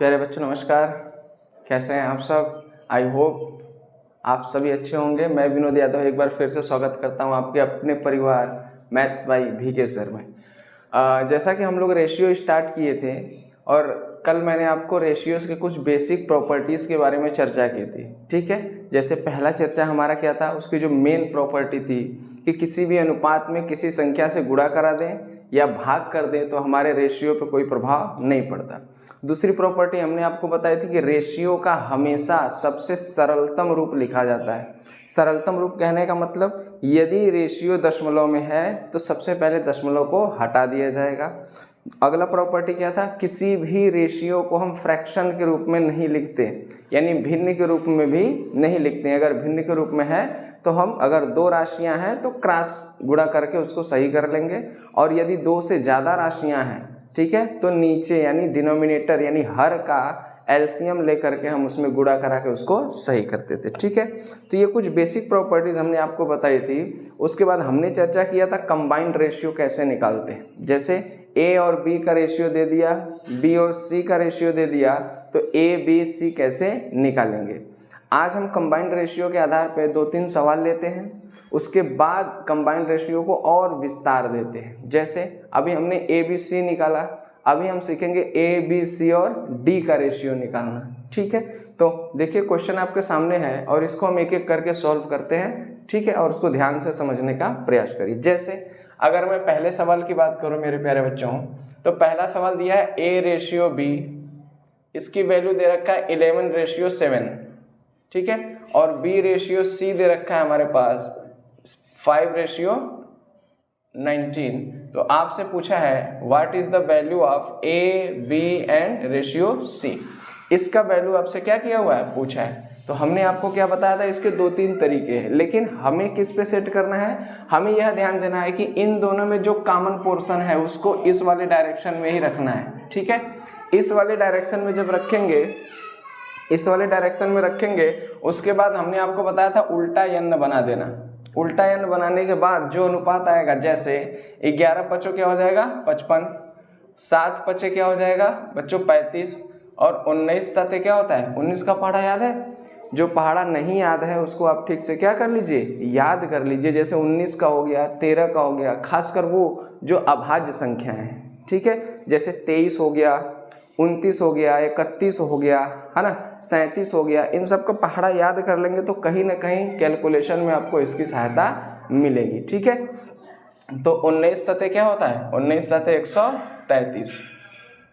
प्यारे बच्चों नमस्कार। कैसे हैं आप सब? आई होप आप सभी अच्छे होंगे। मैं विनोद यादव एक बार फिर से स्वागत करता हूं आपके अपने परिवार मैथ्स बाई VK सर में। जैसा कि हम लोग रेशियो स्टार्ट किए थे और कल मैंने आपको रेशियोज के कुछ बेसिक प्रॉपर्टीज़ के बारे में चर्चा की थी, ठीक है। जैसे पहला चर्चा हमारा क्या था, उसकी जो मेन प्रॉपर्टी थी कि किसी भी अनुपात में किसी संख्या से गुणा करा दें या भाग कर दें तो हमारे रेशियो पर कोई प्रभाव नहीं पड़ता। दूसरी प्रॉपर्टी हमने आपको बताई थी कि रेशियो का हमेशा सबसे सरलतम रूप लिखा जाता है। सरलतम रूप कहने का मतलब यदि रेशियो दशमलव में है तो सबसे पहले दशमलव को हटा दिया जाएगा। अगला प्रॉपर्टी क्या था, किसी भी रेशियो को हम फ्रैक्शन के रूप में नहीं लिखते, यानी भिन्न के रूप में भी नहीं लिखते। अगर भिन्न के रूप में है तो हम अगर दो राशियां हैं तो क्रॉस गुणा करके उसको सही कर लेंगे, और यदि दो से ज़्यादा राशियां हैं, ठीक है, तो नीचे यानी डिनोमिनेटर यानी हर का एलसीएम लेकर के हम उसमें गुणा करा के उसको सही करते थे, ठीक है। तो ये कुछ बेसिक प्रॉपर्टीज़ हमने आपको बताई थी। उसके बाद हमने चर्चा किया था कंबाइंड रेशियो कैसे निकालते हैं। जैसे A और B का रेशियो दे दिया, B और C का रेशियो दे दिया, तो A B C कैसे निकालेंगे। आज हम कंबाइंड रेशियो के आधार पर 2-3 सवाल लेते हैं, उसके बाद कंबाइंड रेशियो को और विस्तार देते हैं। जैसे अभी हमने ABC निकाला, अभी हम सीखेंगे ABC और D का रेशियो निकालना, ठीक है। तो देखिए क्वेश्चन आपके सामने है और इसको हम एक एक करके सॉल्व करते हैं, ठीक है, और उसको ध्यान से समझने का प्रयास करिए। जैसे अगर मैं पहले सवाल की बात करूं मेरे प्यारे बच्चों, तो पहला सवाल दिया है A रेशियो B, इसकी वैल्यू दे रखा है 11:7, ठीक है, और B रेशियो C दे रखा है हमारे पास 5:19। तो आपसे पूछा है what is the value of A B and ratio C। इसका वैल्यू आपसे क्या किया हुआ है, पूछा है। तो हमने आपको क्या बताया था, इसके 2-3 तरीके हैं, लेकिन हमें किस पे सेट करना है, हमें यह ध्यान देना है कि इन दोनों में जो कॉमन पोर्शन है उसको इस वाले डायरेक्शन में ही रखना है, ठीक है। इस वाले डायरेक्शन में जब रखेंगे, इस वाले डायरेक्शन में रखेंगे, उसके बाद हमने आपको बताया था उल्टा n बना देना। उल्टा n बनाने के बाद जो अनुपात आएगा, जैसे 11 क्या हो जाएगा 55, 7 क्या हो जाएगा बच्चों 35, और 19 क्या होता है 19 का पहाड़ा याद है। जो पहाड़ा नहीं याद है उसको आप ठीक से क्या कर लीजिए, याद कर लीजिए। जैसे 19 का हो गया, 13 का हो गया, खासकर वो जो अभाज्य संख्या है, ठीक है। जैसे 23 हो गया, 29 हो गया, 31 हो गया, है ना, 37 हो गया। इन सब का पहाड़ा याद कर लेंगे तो कहीं ना कहीं कैलकुलेशन में आपको इसकी सहायता मिलेगी, ठीक है। तो 19 क्या होता है, 19 133,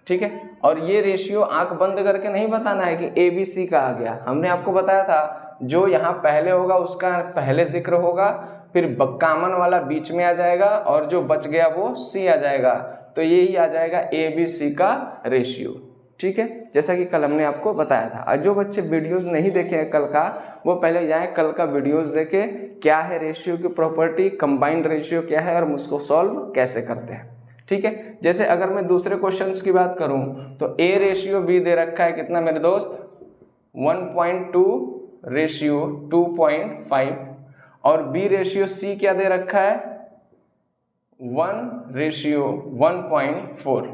ठीक है। और ये रेशियो आंख बंद करके नहीं बताना है कि ABC का आ गया। हमने आपको बताया था जो यहाँ पहले होगा उसका पहले जिक्र होगा, फिर कॉमन वाला बीच में आ जाएगा, और जो बच गया वो C आ जाएगा। तो ये ही आ जाएगा ABC का रेशियो, ठीक है, जैसा कि कल हमने आपको बताया था। और जो बच्चे वीडियोस नहीं देखे हैं कल का, वो पहले जाएं कल का वीडियोस देखे, क्या है रेशियो की प्रॉपर्टी, कंबाइंड रेशियो क्या है और उसको सॉल्व कैसे करते हैं, ठीक है। जैसे अगर मैं दूसरे क्वेश्चंस की बात करूं तो A रेशियो B दे रखा है कितना मेरे दोस्त 1.2 रेशियो 2.5, और B रेशियो C क्या दे रखा है 1 रेशियो 1.4।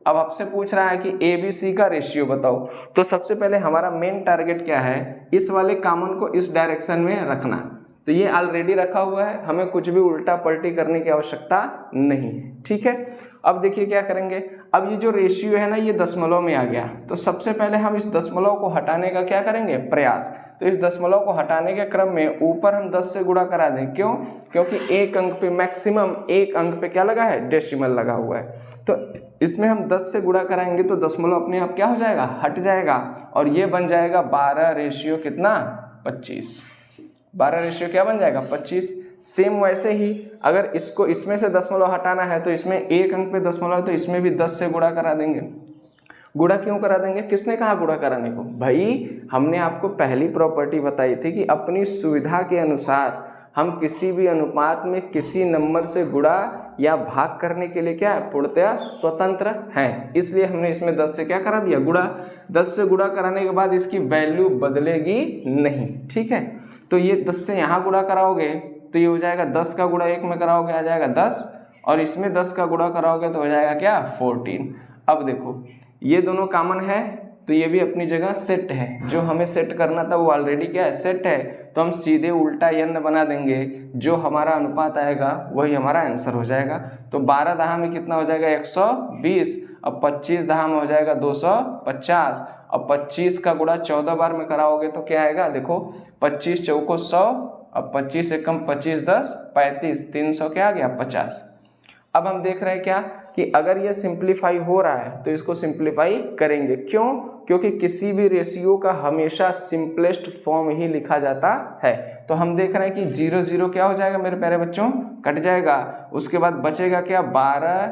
अब आपसे पूछ रहा है कि ABC का रेशियो बताओ। तो सबसे पहले हमारा मेन टारगेट क्या है, इस वाले कॉमन को इस डायरेक्शन में रखना। तो ये ऑलरेडी रखा हुआ है, हमें कुछ भी उल्टा पलटी करने की आवश्यकता नहीं है, ठीक है। अब देखिए क्या करेंगे, अब ये जो रेशियो है ना ये दशमलव में आ गया, तो सबसे पहले हम इस दशमलव को हटाने का क्या करेंगे, प्रयास। तो इस दशमलव को हटाने के क्रम में ऊपर हम 10 से गुणा करा दें, क्यों, क्योंकि एक अंक पे मैक्सिमम एक अंक पे क्या लगा है, डेसिमल लगा हुआ है। तो इसमें हम 10 से गुणा कराएंगे तो दशमलव अपने आप क्या हो जाएगा, हट जाएगा, और ये बन जाएगा 12 रेशियो कितना 25। 12 रेशियो क्या बन जाएगा 25। सेम वैसे ही अगर इसको इसमें से दशमलव हटाना है तो इसमें एक अंक पे दशमलव है तो इसमें भी 10 से गुणा करा देंगे। गुणा क्यों करा देंगे, किसने कहा गुणा कराने को, भाई हमने आपको पहली प्रॉपर्टी बताई थी कि अपनी सुविधा के अनुसार हम किसी भी अनुपात में किसी नंबर से गुणा या भाग करने के लिए क्या है, पूर्णतया स्वतंत्र हैं। इसलिए हमने इसमें 10 से क्या करा दिया, गुणा। 10 से गुणा कराने के बाद इसकी वैल्यू बदलेगी नहीं, ठीक है। तो ये 10 से यहाँ गुणा कराओगे तो ये हो जाएगा 10 का गुणा 1 में कराओगे आ जाएगा 10, और इसमें 10 का गुणा कराओगे तो हो जाएगा क्या 14। अब देखो ये दोनों कॉमन है तो ये भी अपनी जगह सेट है, जो हमें सेट करना था वो ऑलरेडी क्या है, सेट है। तो हम सीधे उल्टा n बना देंगे, जो हमारा अनुपात आएगा वही हमारा आंसर हो जाएगा। तो 12 दहा में कितना हो जाएगा 120, अब 25 दहा में हो जाएगा 250, अब 25 का गुणा 14 बार में कराओगे तो क्या आएगा, देखो 25 चौको 100, अब 25 एकम 25 10 35, 300 क्या आ गया 50। अब हम देख रहे हैं क्या कि अगर ये सिंप्लीफाई हो रहा है तो इसको सिंप्लीफाई करेंगे, क्यों, क्योंकि किसी भी रेशियो का हमेशा सिंपलेस्ट फॉर्म ही लिखा जाता है। तो हम देख रहे हैं कि 0 0 क्या हो जाएगा मेरे प्यारे बच्चों, कट जाएगा, उसके बाद बचेगा क्या 12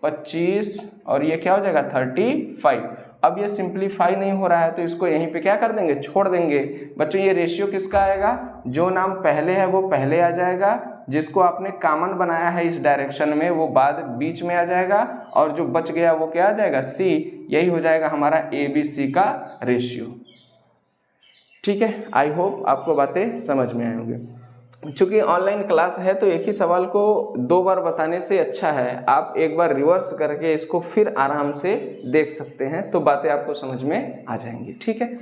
25 और ये क्या हो जाएगा 35। अब ये सिंप्लीफाई नहीं हो रहा है तो इसको यहीं पे क्या कर देंगे, छोड़ देंगे। बच्चों ये रेशियो किसका आएगा, जो नाम पहले है वो पहले आ जाएगा, जिसको आपने कॉमन बनाया है इस डायरेक्शन में वो बाद बीच में आ जाएगा, और जो बच गया वो क्या आ जाएगा सी, यही हो जाएगा हमारा ABC का रेशियो। ठीक है, आई होप आपको बातें समझ में आए होंगे। चूंकि ऑनलाइन क्लास है तो एक ही सवाल को 2 बार बताने से अच्छा है आप एक बार रिवर्स करके इसको फिर आराम से देख सकते हैं, तो बातें आपको समझ में आ जाएंगी। ठीक है,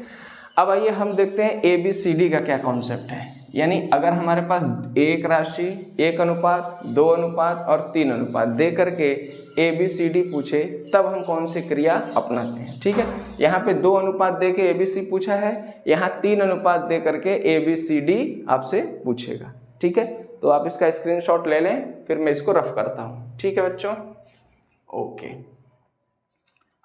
अब आइए हम देखते हैं ABCD का क्या कॉन्सेप्ट है। यानी अगर हमारे पास एक राशि 1 अनुपात 2 अनुपात और 3 अनुपात दे करके ABCD पूछे तब हम कौन सी क्रिया अपनाते हैं। ठीक है, यहाँ पे 2 अनुपात दे के ABC पूछा है, यहाँ 3 अनुपात दे करके ABCD आपसे पूछेगा। ठीक है, तो आप इसका स्क्रीनशॉट ले लें, फिर मैं इसको रफ करता हूँ। ठीक है बच्चों, ओके।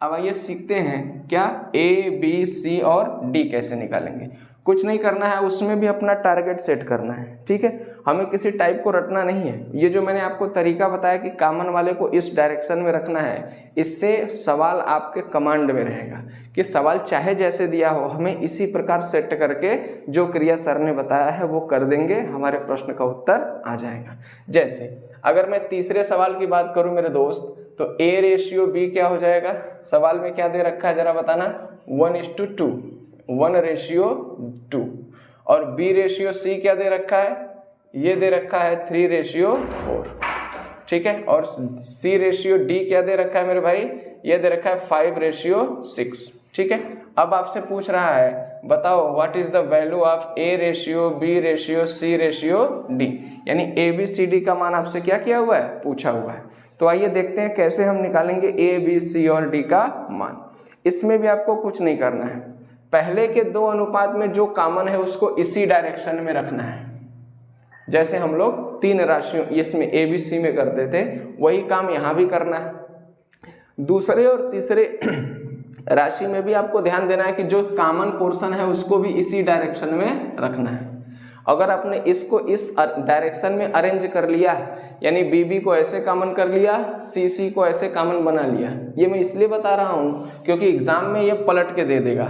अब आइए सीखते हैं क्या ABC और D कैसे निकालेंगे। कुछ नहीं करना है, उसमें भी अपना टारगेट सेट करना है। ठीक है, हमें किसी टाइप को रटना नहीं है। ये जो मैंने आपको तरीका बताया कि कॉमन वाले को इस डायरेक्शन में रखना है, इससे सवाल आपके कमांड में रहेगा कि सवाल चाहे जैसे दिया हो हमें इसी प्रकार सेट करके जो क्रिया सर ने बताया है वो कर देंगे, हमारे प्रश्न का उत्तर आ जाएगा। जैसे अगर मैं तीसरे सवाल की बात करूं मेरे दोस्त, तो A/B क्या हो जाएगा, सवाल में क्या दे रखा है जरा बताना, 1:2, 1:2, और B/C क्या दे रखा है, ये दे रखा है 3:4। ठीक है, और C/D क्या दे रखा है मेरे भाई, ये दे रखा है 5:6। ठीक है, अब आपसे पूछ रहा है बताओ what is the value of A/B/C/D, यानी ABCD का मान आपसे क्या किया हुआ है, पूछा हुआ है। तो आइए देखते हैं कैसे हम निकालेंगे ABC और D का मान। इसमें भी आपको कुछ नहीं करना है, पहले के 2 अनुपात में जो कॉमन है उसको इसी डायरेक्शन में रखना है। जैसे हम लोग 3 राशियों इसमें ABC में करते थे वही काम यहाँ भी करना है। दूसरे और तीसरे राशि में भी आपको ध्यान देना है कि जो कॉमन पोर्शन है उसको भी इसी डायरेक्शन में रखना है। अगर आपने इसको इस डायरेक्शन में अरेंज कर लिया, यानी BB को ऐसे कॉमन कर लिया, CC को ऐसे कॉमन बना लिया, ये मैं इसलिए बता रहा हूँ क्योंकि एग्जाम में ये पलट के दे देगा।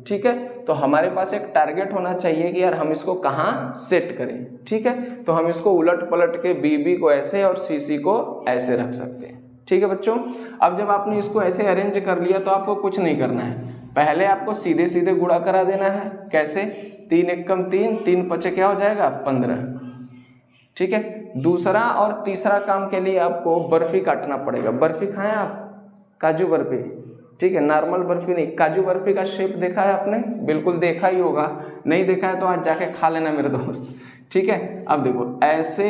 ठीक है, तो हमारे पास एक टारगेट होना चाहिए कि यार हम इसको कहाँ सेट करें। ठीक है, तो हम इसको उलट पलट के BB को ऐसे और CC को ऐसे रख सकते हैं। ठीक है बच्चों, अब जब आपने इसको ऐसे अरेंज कर लिया तो आपको कुछ नहीं करना है, पहले आपको सीधे सीधे गुणा करा देना है। कैसे, 3 एकम 3, 3 पचे क्या हो जाएगा 15। ठीक है, दूसरा और तीसरा काम के लिए आपको बर्फी काटना पड़ेगा। बर्फी खाएं आप, काजू बर्फी। ठीक है, नॉर्मल बर्फी नहीं, काजू बर्फी का शेप देखा है आपने, बिल्कुल देखा ही होगा, नहीं देखा है तो आज जाके खा लेना मेरे दोस्त। ठीक है, अब देखो ऐसे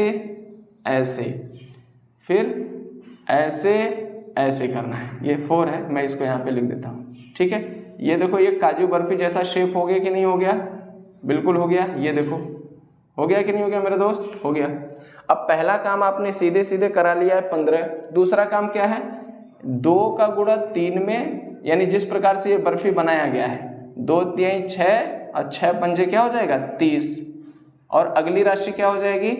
ऐसे फिर ऐसे ऐसे करना है, ये 4 है, मैं इसको यहाँ पे लिख देता हूँ। ठीक है, ये देखो ये काजू बर्फी जैसा शेप हो गया कि नहीं हो गया, बिल्कुल हो गया। ये देखो हो गया कि नहीं हो गया मेरे दोस्त, हो गया। अब पहला काम आपने सीधे सीधे करा लिया है 15। दूसरा काम क्या है, 2 का गुणा 3 में, यानी जिस प्रकार से ये बर्फी बनाया गया है 2 3 6 और 6 पंजे क्या हो जाएगा 30, और अगली राशि क्या हो जाएगी,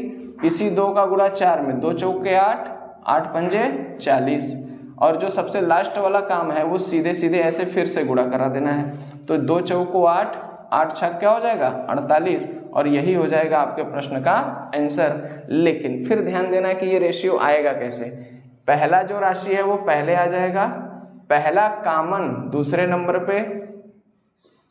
इसी 2 का गुणा 4 में, 2 चौके 8, 8 पंजे 40, और जो सबसे लास्ट वाला काम है वो सीधे सीधे ऐसे फिर से गुणा करा देना है। तो 2 चौको 8, 8 छक क्या हो जाएगा 48, और यही हो जाएगा आपके प्रश्न का आंसर। लेकिन फिर ध्यान देना कि ये रेशियो आएगा कैसे, पहला जो राशि है वो पहले आ जाएगा, पहला कॉमन दूसरे नंबर पे,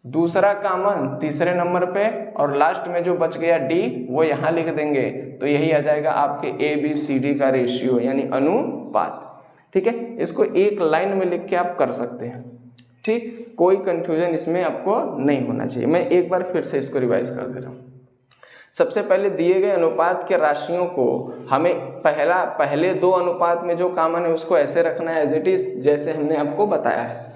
दूसरा कॉमन तीसरे नंबर पे, और लास्ट में जो बच गया D वो यहाँ लिख देंगे। तो यही आ जाएगा आपके ABCD का रेशियो यानी अनुपात। ठीक है, इसको एक लाइन में लिख के आप कर सकते हैं। ठीक, कोई कंफ्यूजन इसमें आपको नहीं होना चाहिए। मैं एक बार फिर से इसको रिवाइज कर दे रहा हूँ। सबसे पहले दिए गए अनुपात के राशियों को हमें पहले दो अनुपात में जो कॉमन है उसको ऐसे रखना है एज इट इज, जैसे हमने आपको बताया है।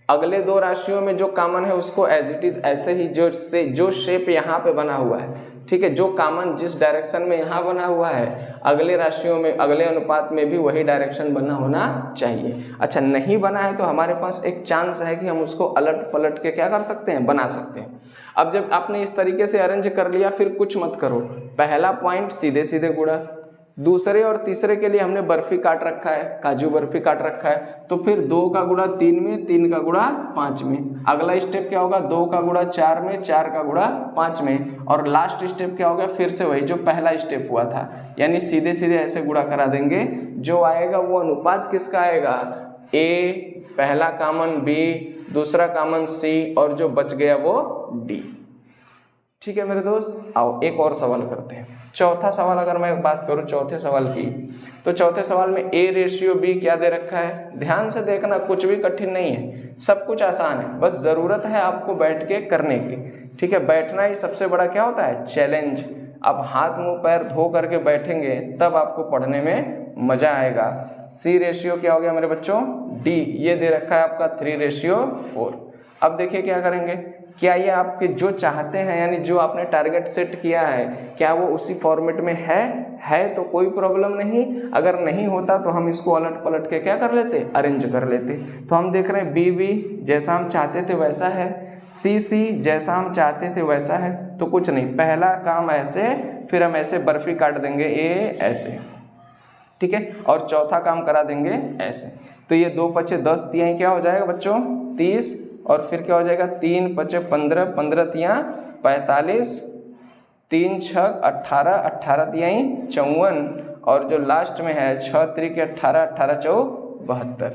अगले दो राशियों में जो कॉमन है उसको एज इट इज ऐसे ही जो शेप यहाँ पे बना हुआ है, ठीक है, जो कॉमन जिस डायरेक्शन में यहाँ बना हुआ है, अगले राशियों में अगले अनुपात में भी वही डायरेक्शन बना होना चाहिए। अच्छा, नहीं बना है तो हमारे पास एक चांस है कि हम उसको अलट पलट के क्या कर सकते हैं, बना सकते हैं। अब जब आपने इस तरीके से अरेंज कर लिया, फिर कुछ मत करो, पहला पॉइंट सीधे सीधे गुणा, दूसरे और तीसरे के लिए हमने बर्फी काट रखा है, काजू बर्फी काट रखा है, तो फिर 2 का गुणा 3 में, 3 का गुणा 5 में। अगला स्टेप क्या होगा, 2 का गुणा 4 में, 4 का गुणा 5 में, और लास्ट स्टेप क्या होगा, फिर से वही जो पहला स्टेप हुआ था, यानी सीधे सीधे ऐसे गुणा करा देंगे। जो आएगा वो अनुपात किसका आएगा, ए पहला कॉमन, बी दूसरा कॉमन, सी और जो बच गया वो डी। ठीक है मेरे दोस्त, आओ एक और सवाल करते हैं। चौथा सवाल अगर मैं बात करूं चौथे सवाल की, तो चौथे सवाल में A रेशियो B क्या दे रखा है। ध्यान से देखना, कुछ भी कठिन नहीं है, सब कुछ आसान है, बस ज़रूरत है आपको बैठ के करने की। ठीक है, बैठना ही सबसे बड़ा क्या होता है, चैलेंज। आप हाथ मुंह पैर धो करके बैठेंगे तब आपको पढ़ने में मज़ा आएगा। C रेशियो क्या हो गया मेरे बच्चों, D ये दे रखा है आपका 3:4। अब देखिए क्या करेंगे, क्या ये आपके जो चाहते हैं यानी जो आपने टारगेट सेट किया है, क्या वो उसी फॉर्मेट में है तो कोई प्रॉब्लम नहीं। अगर नहीं होता तो हम इसको अलट पलट के क्या कर लेते, अरेंज कर लेते। तो हम देख रहे हैं BB जैसा हम चाहते थे वैसा है, CC जैसा हम चाहते थे वैसा है, तो कुछ नहीं, पहला काम ऐसे, फिर हम ऐसे बर्फी काट देंगे A ऐसे, ठीक है, और चौथा काम करा देंगे ऐसे। तो ये 2 पचे 10, तिहाई क्या हो जाएगा बच्चों 30, और फिर क्या हो जाएगा 3 पचे 15, 15 तिया 45, 3 छक 18, 18 तिहाई 54, और जो लास्ट में है 6 त्रिक 18, 18 चौक 72।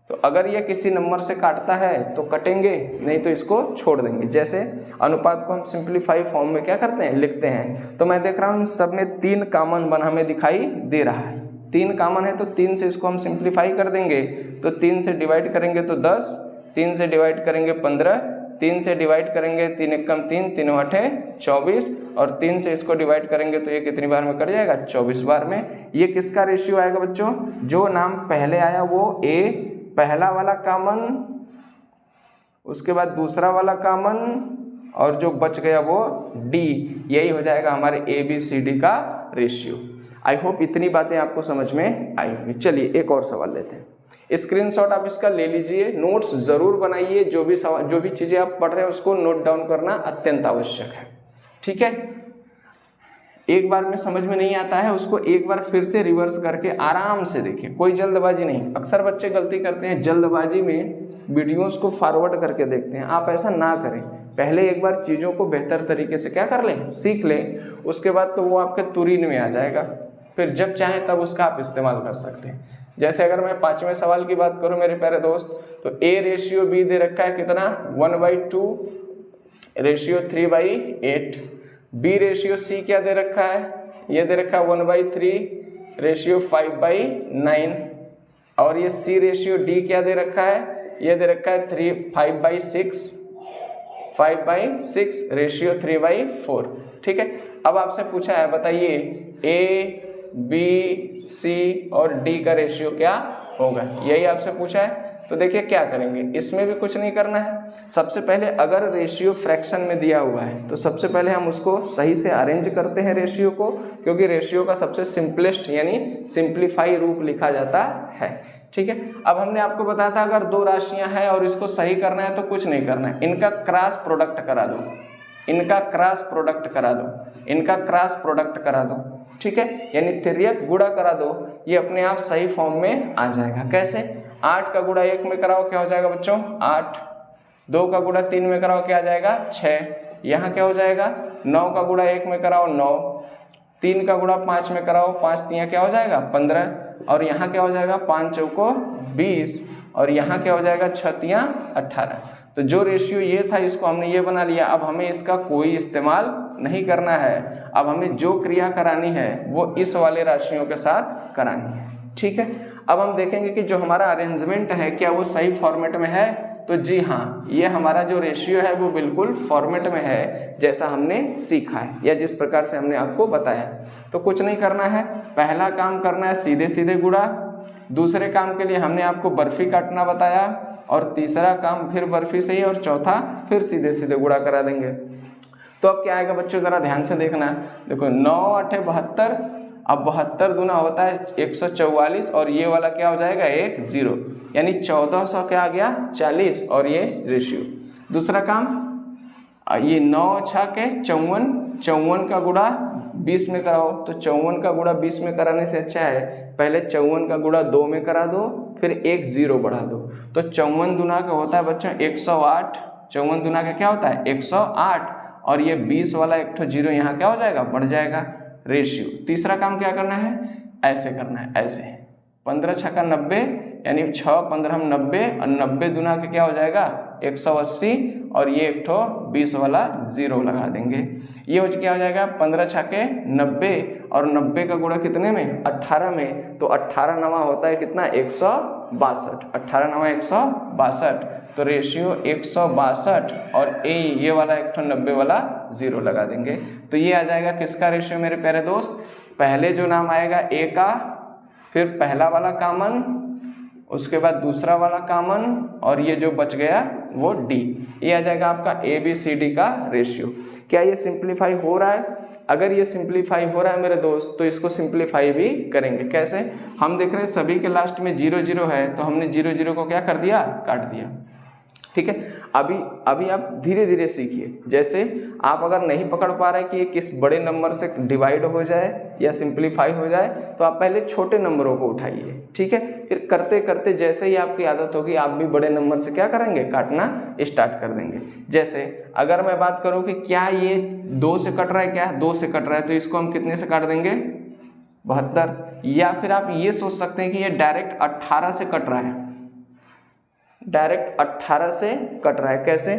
तो अगर ये किसी नंबर से काटता है तो कटेंगे, नहीं तो इसको छोड़ देंगे। जैसे अनुपात को हम सिंप्लीफाई फॉर्म में क्या करते हैं, लिखते हैं। तो मैं देख रहा हूँ इन सब में 3 कॉमन बन हमें दिखाई दे रहा है, 3 कॉमन है तो 3 से इसको हम सिंप्लीफाई कर देंगे। तो 3 से डिवाइड करेंगे तो 10, 3 से डिवाइड करेंगे 15, 3 से डिवाइड करेंगे 3 एकम 3, 3 8 24, और 3 से इसको डिवाइड करेंगे तो ये कितनी बार में कट जाएगा, 24 बार में। ये किसका रेशियो आएगा बच्चों, जो नाम पहले आया वो A पहला वाला कॉमन, उसके बाद दूसरा वाला कॉमन, और जो बच गया वो D, यही हो जाएगा हमारे ABCD का रेशियो। आई होप इतनी बातें आपको समझ में आई होंगी। चलिए एक और सवाल लेते हैं। स्क्रीनशॉट आप इसका ले लीजिए, नोट्स जरूर बनाइए, जो भी चीज़ें आप पढ़ रहे हैं उसको नोट डाउन करना अत्यंत आवश्यक है। ठीक है, एक बार में समझ में नहीं आता है उसको एक बार फिर से रिवर्स करके आराम से देखिए, कोई जल्दबाजी नहीं। अक्सर बच्चे गलती करते हैं, जल्दबाजी में वीडियोस को फॉरवर्ड करके देखते हैं, आप ऐसा ना करें। पहले एक बार चीज़ों को बेहतर तरीके से क्या कर लें, सीख लें, उसके बाद तो वो आपके तुरीन में आ जाएगा, फिर जब चाहें तब उसका आप इस्तेमाल कर सकते हैं। जैसे अगर मैं 5वें सवाल की बात करूं मेरे प्यारे दोस्त, तो A रेशियो B दे रखा है कितना, 1/2 रेशियो 3/8। B रेशियो C क्या दे रखा है, ये दे रखा है 1/3 रेशियो 5/9, और ये C रेशियो D क्या दे रखा है, ये दे रखा है 5/6 रेशियो 3/4। ठीक है, अब आपसे पूछा है बताइए A B C और D का रेशियो क्या होगा, यही आपसे पूछा है। तो देखिए क्या करेंगे, इसमें भी कुछ नहीं करना है। सबसे पहले अगर रेशियो फ्रैक्शन में दिया हुआ है तो सबसे पहले हम उसको सही से अरेंज करते हैं रेशियो को, क्योंकि रेशियो का सबसे सिंपलेस्ट यानी सिंप्लीफाई रूप लिखा जाता है। ठीक है, अब हमने आपको बताया था अगर 2 राशियां हैं और इसको सही करना है तो कुछ नहीं करना है, इनका क्रॉस प्रोडक्ट करा दो, इनका क्रॉस प्रोडक्ट करा दो, इनका क्रॉस प्रोडक्ट करा दो। ठीक है, यानी तिर्यक गुणा करा दो, ये अपने आप सही फॉर्म में आ जाएगा। कैसे, 8 का गुणा 1 में कराओ क्या हो जाएगा बच्चों 8, 2 का गुणा 3 में कराओ क्या आ जाएगा 6, यहाँ क्या हो जाएगा 9 का गुणा 1 में कराओ 9, 3 का गुणा 5 में कराओ 5 तिया क्या हो जाएगा 15, और यहाँ क्या हो जाएगा 5 चौको 20, और यहाँ क्या हो जाएगा 6 तिया 18। तो जो रेशियो ये था इसको हमने ये बना लिया। अब हमें इसका कोई इस्तेमाल नहीं करना है, अब हमें जो क्रिया करानी है वो इस वाले राशियों के साथ करानी है। ठीक है, अब हम देखेंगे कि जो हमारा अरेंजमेंट है क्या वो सही फॉर्मेट में है। तो जी हाँ, ये हमारा जो रेशियो है वो बिल्कुल फॉर्मेट में है जैसा हमने सीखा है या जिस प्रकार से हमने आपको बताया। तो कुछ नहीं करना है, पहला काम करना है सीधे सीधे गुणा, दूसरे काम के लिए हमने आपको बर्फी काटना बताया, और तीसरा काम फिर बर्फी से ही, और चौथा फिर सीधे सीधे गुणा करा देंगे। तो अब क्या आएगा बच्चों, ज़रा ध्यान से देखना। देखो 9 8 72, अब 72 गुना होता है 144, और ये वाला क्या हो जाएगा 1 0, यानी 1400 क्या आ गया 40, और ये रेशियो। दूसरा काम, ये 9 6 के 54, 54 का गुणा 20 में कराओ। तो 54 का गुणा 20 में कराने से अच्छा है पहले 54 का गुणा 2 में करा दो, फिर 1 0 बढ़ा दो। तो 54 दुना का होता है बच्चों 108, 54 दुना का क्या होता है 108, और ये 20 वाला एक ठो 0 यहाँ क्या हो जाएगा बढ़ जाएगा, रेशियो। तीसरा काम क्या करना है, ऐसे करना है, ऐसे 15 6 का 90, यानी 6 15 हम 90, और 90 दुना का क्या हो जाएगा 180, और ये एक ठो 20 वाला 0 लगा देंगे। ये क्या हो जाएगा 15 6 के 90, और 90 का गुणा कितने में 18 में, तो 18 नवा होता है कितना 162, 18 नवा 162, तो रेशियो 162, और ये वाला एक ठो 90 वाला 0 लगा देंगे। तो ये आ जाएगा किसका रेशियो मेरे प्यारे दोस्त, पहले जो नाम आएगा ए का, फिर पहला वाला कॉमन, उसके बाद दूसरा वाला कॉमन, और ये जो बच गया वो डी, ये आ जाएगा आपका ABCD का रेशियो। क्या ये सिंप्लीफाई हो रहा है? अगर ये सिंप्लीफाई हो रहा है मेरे दोस्त तो इसको सिंप्लीफाई भी करेंगे। कैसे? हम देख रहे हैं सभी के लास्ट में 0 0 है, तो हमने 0 0 को क्या कर दिया, काट दिया। ठीक है, अभी आप धीरे धीरे सीखिए। जैसे आप अगर नहीं पकड़ पा रहे कि ये किस बड़े नंबर से डिवाइड हो जाए या सिंप्लीफाई हो जाए, तो आप पहले छोटे नंबरों को उठाइए। ठीक है, फिर करते करते जैसे ही आपकी आदत होगी आप भी बड़े नंबर से क्या करेंगे, काटना स्टार्ट कर देंगे। जैसे अगर मैं बात करूं कि क्या ये 2 से कट रहा है, क्या 2 से कट रहा है, तो इसको हम कितने से काट देंगे 72। या फिर आप ये सोच सकते हैं कि ये डायरेक्ट 18 से कट रहा है, डायरेक्ट 18 से कट रहा है। कैसे?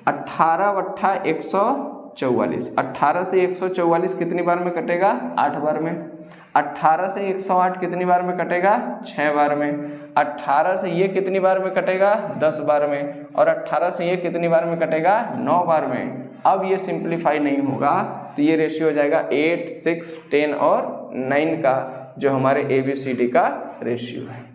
18 वट्ठा 144, 18 से 144 कितनी बार में कटेगा, 8 बार में। 18 से 108 कितनी बार में कटेगा, 6 बार में। 18 से ये कितनी बार में कटेगा, 10 बार में। और 18 से ये कितनी बार में कटेगा, 9 बार में। अब ये सिंप्लीफाई नहीं होगा तो ये रेशियो हो जाएगा 8 6 10 और 9 का, जो हमारे ABCD का रेशियो है।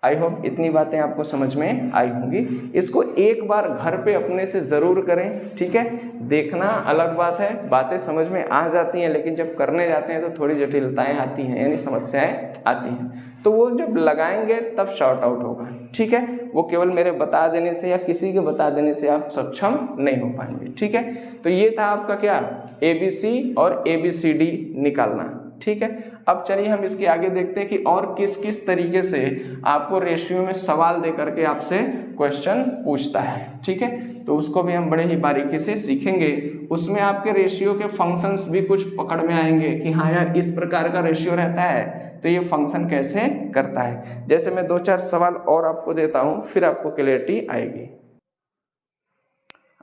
आई होप इतनी बातें आपको समझ में आई होंगी। इसको एक बार घर पे अपने से ज़रूर करें। ठीक है, देखना अलग बात है, बातें समझ में आ जाती हैं, लेकिन जब करने जाते हैं तो थोड़ी जटिलताएं आती हैं, यानी समस्याएं आती हैं। तो वो जब लगाएंगे तब शॉर्ट आउट होगा। ठीक है, वो केवल मेरे बता देने से या किसी के बता देने से आप सक्षम नहीं हो पाएंगे। ठीक है, तो ये था आपका क्या, ABC और ABCD निकालना। ठीक है, अब चलिए हम इसके आगे देखते हैं कि और किस किस तरीके से आपको रेशियो में सवाल दे करके आपसे क्वेश्चन पूछता है। ठीक है, तो उसको भी हम बड़े ही बारीकी से सीखेंगे। उसमें आपके रेशियो के फंक्शंस भी कुछ पकड़ में आएंगे कि हाँ यार इस प्रकार का रेशियो रहता है तो ये फंक्शन कैसे करता है। जैसे मैं 2-4 सवाल और आपको देता हूँ, फिर आपको क्लैरिटी आएगी।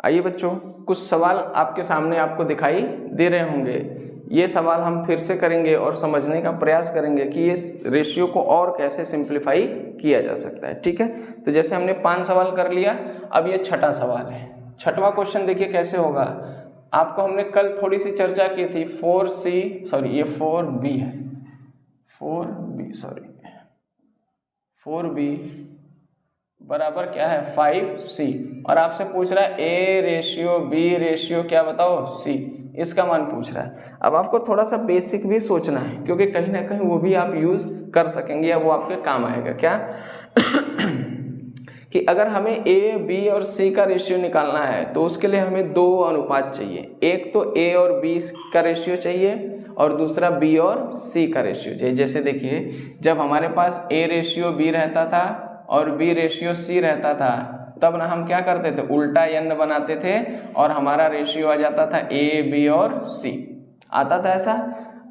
आइए बच्चों, कुछ सवाल आपके सामने आपको दिखाई दे रहे होंगे। ये सवाल हम फिर से करेंगे और समझने का प्रयास करेंगे कि इस रेशियो को और कैसे सिंप्लीफाई किया जा सकता है। ठीक है, तो जैसे हमने 5 सवाल कर लिया, अब ये छठा सवाल है। छठवां क्वेश्चन देखिए कैसे होगा। आपको हमने कल थोड़ी सी चर्चा की थी, 4B है, 4B बराबर क्या है 5C, और आपसे पूछ रहा है A रेशियो B रेशियो क्या बताओ C, इसका मान पूछ रहा है। अब आपको थोड़ा सा बेसिक भी सोचना है, क्योंकि कहीं ना कहीं वो भी आप यूज कर सकेंगे या वो आपके काम आएगा। क्या कि अगर हमें A B और C का रेशियो निकालना है तो उसके लिए हमें 2 अनुपात चाहिए। एक तो A और B का रेशियो चाहिए और दूसरा B और C का रेशियो चाहिए। जैसे देखिए, जब हमारे पास A रेशियो B रहता था और B रेशियो C रहता था, तब ना हम क्या करते थे, उल्टा n बनाते थे और हमारा रेशियो आ जाता था A B और C, आता था ऐसा।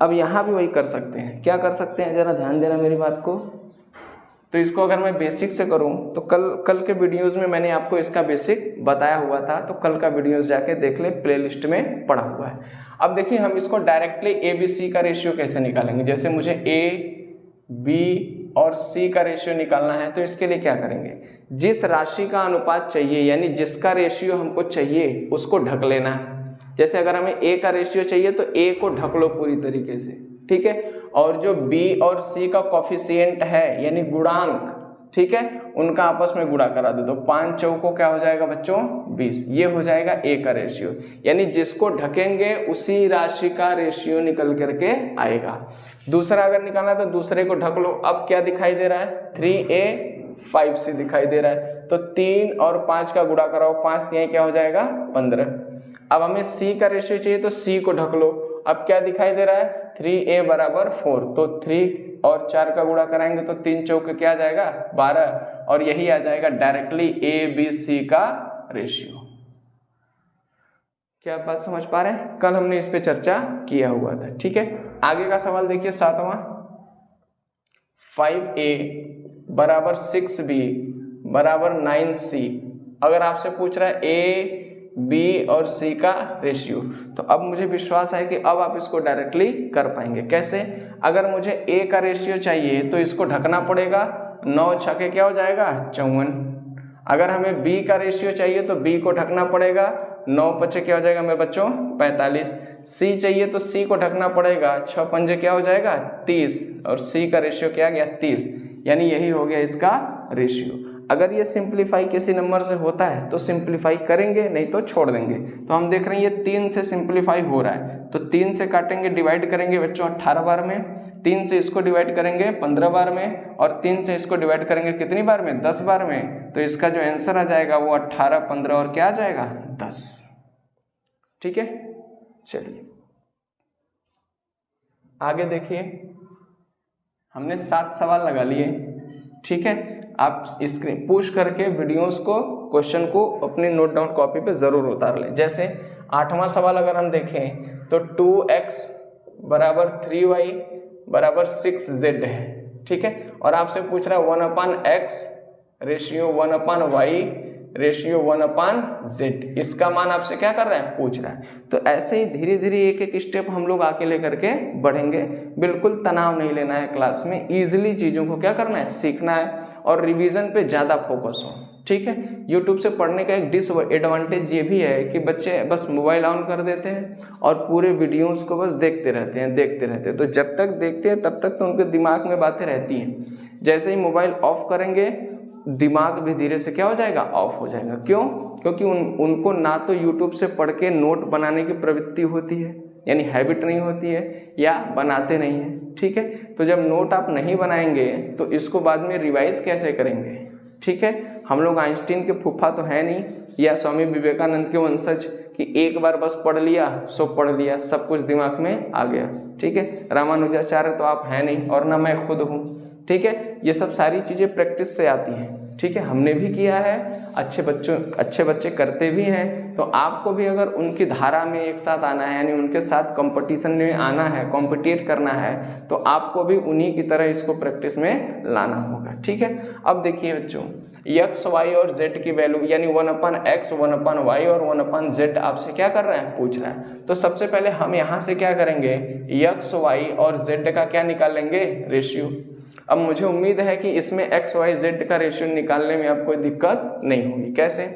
अब यहाँ भी वही कर सकते हैं। क्या कर सकते हैं, जरा ध्यान देना मेरी बात को। तो इसको अगर मैं बेसिक से करूँ तो कल के वीडियोज़ में मैंने आपको इसका बेसिक बताया हुआ था, तो कल का वीडियोज़ जाके देख ले, प्लेलिस्ट में पड़ा हुआ है। अब देखिए हम इसको डायरेक्टली A B C का रेशियो कैसे निकालेंगे। जैसे मुझे A B और C का रेशियो निकालना है तो इसके लिए क्या करेंगे, जिस राशि का अनुपात चाहिए यानी जिसका रेशियो हमको चाहिए उसको ढक लेना है। जैसे अगर हमें A का रेशियो चाहिए तो A को ढक लो पूरी तरीके से, ठीक है। और जो B और C का कॉफिशिएंट है यानी गुणांक, ठीक है, उनका आपस में गुणा करा दो तो 5 चौको क्या हो जाएगा बच्चों 20, ये हो जाएगा A का रेशियो। यानी जिसको ढकेंगे उसी राशि का रेशियो निकल करके आएगा। दूसरा अगर निकालना तो दूसरे को ढक लो। अब क्या दिखाई दे रहा है 3A 5C दिखाई दे रहा है, तो 3 और 5 का गुणा कराओ, 5 3 क्या हो जाएगा 15। अब हमें C का रेशियो चाहिए तो C को ढक लो। अब क्या दिखाई दे रहा है 3A बराबर 4, तो 3 और 4 का गुणा कराएंगे तो 3 चौके क्या आ जाएगा 12, और यही आ जाएगा डायरेक्टली ABC का रेशियो। क्या आप बात समझ पा रहे हैं? कल हमने इस पे चर्चा किया हुआ था, ठीक है। आगे का सवाल देखिए 7वां, 5A बराबर 6B बराबर 9C। अगर आपसे पूछ रहा है A B और C का रेशियो, तो अब मुझे विश्वास है कि अब आप इसको डायरेक्टली कर पाएंगे। कैसे? अगर मुझे A का रेशियो चाहिए तो इसको ढकना पड़ेगा, 9 छके क्या हो जाएगा 54। अगर हमें B का रेशियो चाहिए तो B को ढकना पड़ेगा, 9 पचे क्या हो जाएगा मेरे बच्चों 45। C चाहिए तो C को ढकना पड़ेगा, 6 पंजे क्या हो जाएगा 30, और C का रेशियो क्या आ गया 30, यानी यही हो गया इसका रेशियो। अगर ये सिंप्लीफाई किसी नंबर से होता है तो सिंप्लीफाई करेंगे, नहीं तो छोड़ देंगे। तो हम देख रहे हैं ये 3 से सिंप्लीफाई हो रहा है, तो 3 से काटेंगे, डिवाइड करेंगे बच्चों 18 बार में, 3 से इसको डिवाइड करेंगे 15 बार में, और 3 से इसको डिवाइड करेंगे कितनी बार में 10 बार में। तो इसका जो आंसर आ जाएगा वो 18 15 और क्या आ जाएगा 10, ठीक है। चलिए आगे देखिए, हमने 7 सवाल लगा लिए, ठीक है। आप स्क्रीन पुश करके वीडियोस को, क्वेश्चन को अपनी नोट डाउन कॉपी पे जरूर उतार लें। जैसे 8वां सवाल अगर हम देखें तो 2x बराबर 3y बराबर 6z है, ठीक है। और आपसे पूछ रहा है 1/x ratio 1/y ratio 1/z, इसका मान आपसे क्या कर रहा है पूछ रहा है। तो ऐसे ही धीरे धीरे एक एक स्टेप हम लोग आके लेकर के बढ़ेंगे। बिल्कुल तनाव नहीं लेना है, क्लास में इजीली चीज़ों को क्या करना है सीखना है, और रिवीजन पे ज़्यादा फोकस हो, ठीक है। यूट्यूब से पढ़ने का एक डिसएडवांटेज ये भी है कि बच्चे बस मोबाइल ऑन कर देते हैं और पूरे वीडियोस को बस देखते रहते हैं। तो जब तक देखते हैं तब तक तो उनके दिमाग में बातें रहती हैं। जैसे ही मोबाइल ऑफ करेंगे दिमाग भी धीरे से क्या हो जाएगा ऑफ हो जाएगा। क्यों? क्योंकि उनको ना तो यूट्यूब से पढ़ के नोट बनाने की प्रवृत्ति होती है, यानी हैबिट नहीं होती है, या बनाते नहीं हैं, ठीक है। तो जब नोट आप नहीं बनाएंगे तो इसको बाद में रिवाइज कैसे करेंगे, ठीक है। हम लोग आइंस्टीन के फूफा तो है नहीं, या स्वामी विवेकानंद के वंशज कि एक बार बस पढ़ लिया सो पढ़ लिया, सब कुछ दिमाग में आ गया, ठीक है। रामानुजाचार्य तो आप है नहीं, और ना मैं खुद हूँ, ठीक है। ये सब सारी चीज़ें प्रैक्टिस से आती हैं, ठीक है। हमने भी किया है, अच्छे बच्चे करते भी हैं। तो आपको भी अगर उनकी धारा में एक साथ आना है, यानी उनके साथ कंपटीशन में आना है, कॉम्पिटिट करना है, तो आपको भी उन्हीं की तरह इसको प्रैक्टिस में लाना होगा, ठीक है। अब देखिए बच्चों, x y और z की वैल्यू यानी 1/x 1/y और 1/z आपसे क्या कर रहा है पूछ रहा है। तो सबसे पहले हम यहाँ से क्या करेंगे, x y और z का क्या निकाल लेंगे रेशियो। अब मुझे उम्मीद है कि इसमें x y z का रेशियो निकालने में आपको कोई दिक्कत नहीं होगी। कैसे?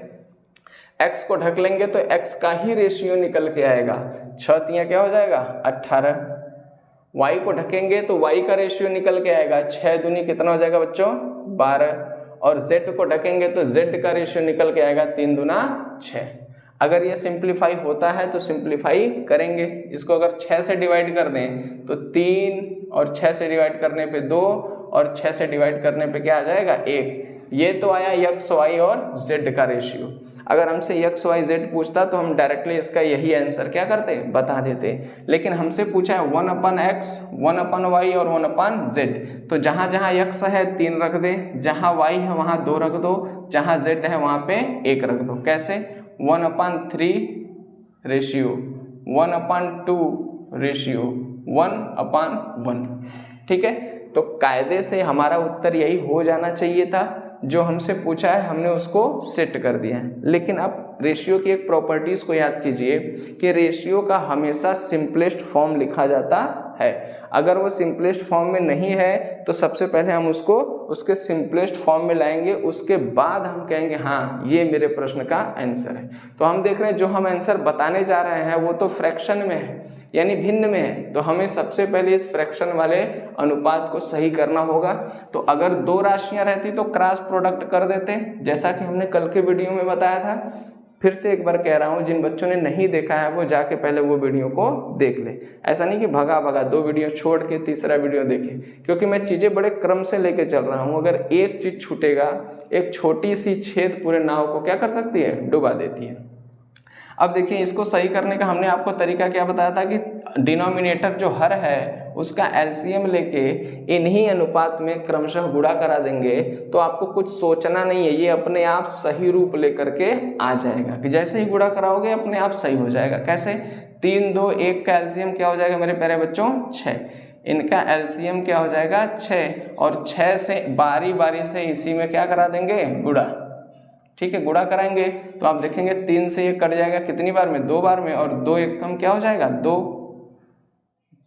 x को ढक लेंगे तो x का ही रेशियो निकल के आएगा, 6 तियां क्या हो जाएगा 18। y को ढकेंगे तो y का रेशियो निकल के आएगा, 6 दूनी कितना हो जाएगा बच्चों 12, और z को ढकेंगे तो z का रेशियो निकल के आएगा 3 दूना 6। अगर ये सिंप्लीफाई होता है तो सिंप्लीफाई करेंगे, इसको अगर 6 से डिवाइड कर दें तो 3, और 6 से डिवाइड करने पे 2, और 6 से डिवाइड करने पे क्या आ जाएगा 1। ये तो आया x y और z का रेशियो। अगर हमसे x y z पूछता तो हम डायरेक्टली इसका यही आंसर क्या करते बता देते, लेकिन हमसे पूछा है 1/x 1/y और 1/z। तो जहाँ जहाँ x है 3 रख दे, जहाँ y है वहाँ 2 रख दो, जहाँ z है वहाँ पे 1 रख दो। कैसे? 1/3 रेशियो 1/2 रेशियो 1/1, ठीक है। तो कायदे से हमारा उत्तर यही हो जाना चाहिए था, जो हमसे पूछा है हमने उसको सेट कर दिया है। लेकिन आप रेशियो की एक प्रॉपर्टीज को याद कीजिए कि रेशियो का हमेशा सिंपलेस्ट फॉर्म लिखा जाता है। अगर वो सिंपलेस्ट फॉर्म में नहीं है तो सबसे पहले हम उसको उसके सिंपलेस्ट फॉर्म में लाएंगे, उसके बाद हम कहेंगे हाँ ये मेरे प्रश्न का आंसर है। तो हम देख रहे हैं जो हम आंसर बताने जा रहे हैं वो तो फ्रैक्शन में है, यानी भिन्न में है, तो हमें सबसे पहले इस फ्रैक्शन वाले अनुपात को सही करना होगा। तो अगर दो राशियां रहती तो क्रॉस प्रोडक्ट कर देते, जैसा कि हमने कल के वीडियो में बताया था। फिर से एक बार कह रहा हूँ, जिन बच्चों ने नहीं देखा है वो जाके पहले वो वीडियो को देख ले। ऐसा नहीं कि भगा भगा 2 वीडियो छोड़ के तीसरा वीडियो देखे, क्योंकि मैं चीज़ें बड़े क्रम से लेके चल रहा हूँ। अगर एक चीज़ छूटेगा, एक छोटी सी छेद पूरे नाव को क्या कर सकती है, डुबा देती है। अब देखिए इसको सही करने का हमने आपको तरीका क्या बताया था कि डिनोमिनेटर जो हर है उसका एलसीएम लेके इन्हीं अनुपात में क्रमशः गुणा करा देंगे, तो आपको कुछ सोचना नहीं है, ये अपने आप सही रूप लेकर के आ जाएगा कि जैसे ही गुणा कराओगे अपने आप सही हो जाएगा। कैसे? 3, 2, 1 का एलसीएम क्या हो जाएगा मेरे प्यारे बच्चों, 6। इनका एलसीएम क्या हो जाएगा, 6, और 6 से बारी बारी से इसी में क्या करा देंगे, गुणा। ठीक है, गुणा कराएंगे तो आप देखेंगे 3 से ये कट जाएगा कितनी बार में, 2 बार में, और 2 एक कम क्या हो जाएगा, 2।